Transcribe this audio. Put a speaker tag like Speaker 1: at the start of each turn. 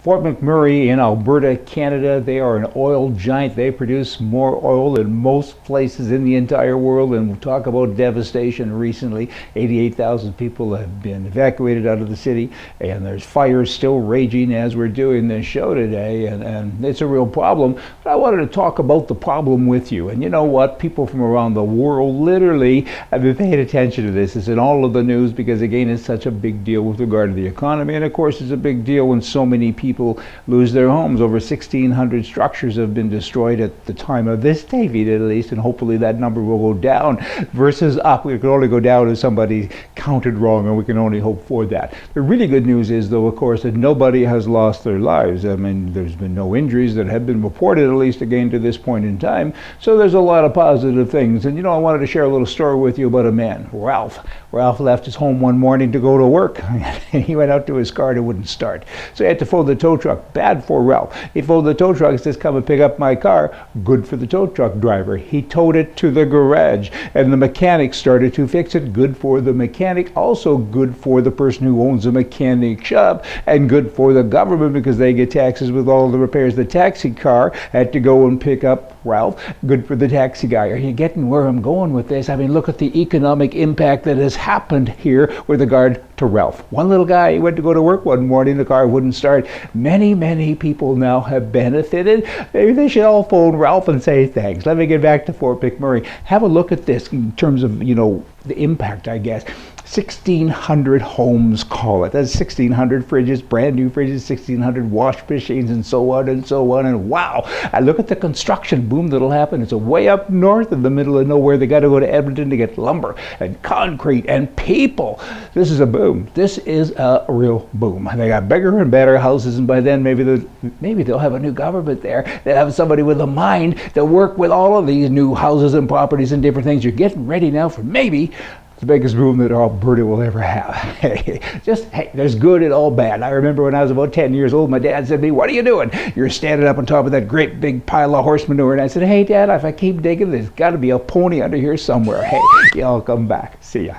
Speaker 1: Fort McMurray in Alberta, Canada, they are an oil giant. They produce more oil than most places in the entire world, and we'll talk about devastation recently. 88,000 people have been evacuated out of the city, and there's fires still raging as we're doing this show today, and it's a real problem. But I wanted to talk about the problem with you. And you know what? People from around the world literally have been paying attention to this. It's in all of the news because, again, it's such a big deal with regard to the economy, and of course it's a big deal when so many people lose their homes. Over 1,600 structures have been destroyed at the time of this taping, at least, and hopefully that number will go down versus up. We can only go down if somebody counted wrong, and we can only hope for that. The really good news is, though, of course, that nobody has lost their lives. I mean, there's been no injuries that have been reported, at least again to this point in time. So there's a lot of positive things. And you know, I wanted to share a little story with you about a man, Ralph. Ralph left his home one morning to go to work, and he went out to his car and it wouldn't start. So he had to phone the tow truck. Bad for Ralph. He phoned the tow truck and says, "Come and pick up my car." Good for the tow truck driver. He towed it to the garage, and the mechanic started to fix it. Good for the mechanic. Also good for the person who owns a mechanic shop, and good for the government because they get taxes with all the repairs. The taxi car had to go and pick up Ralph. Good for the taxi guy. Are you getting where I'm going with this? I mean, look at the economic impact that has happened here with regard to Ralph. One little guy, he went to go to work one morning, the car wouldn't start. Many people now have benefited. Maybe they should all phone Ralph and say thanks. Let me get back to Fort McMurray. Have a look at this in terms of, you know, the impact, I guess. 1,600 homes, call it. That's 1,600 fridges, brand new fridges, 1,600 wash machines, and so on and so on. And wow, I look at the construction boom that'll happen. It's way up north in the middle of nowhere. They got to go to Edmonton to get lumber and concrete and people. This is a boom. This is a real boom. They got bigger and better houses, and by then maybe they'll have a new government there. They'll have somebody with a mind to work with all of these new houses and properties and different things. You're getting ready now for maybe the biggest boom that Alberta will ever have. Hey, there's good and all bad. I remember when I was about 10 years old, my dad said to me, "What are you doing?" "You're standing up on top of that great big pile of horse manure." And I said, "Hey, Dad, if I keep digging, there's got to be a pony under here somewhere." Hey, y'all come back. See ya.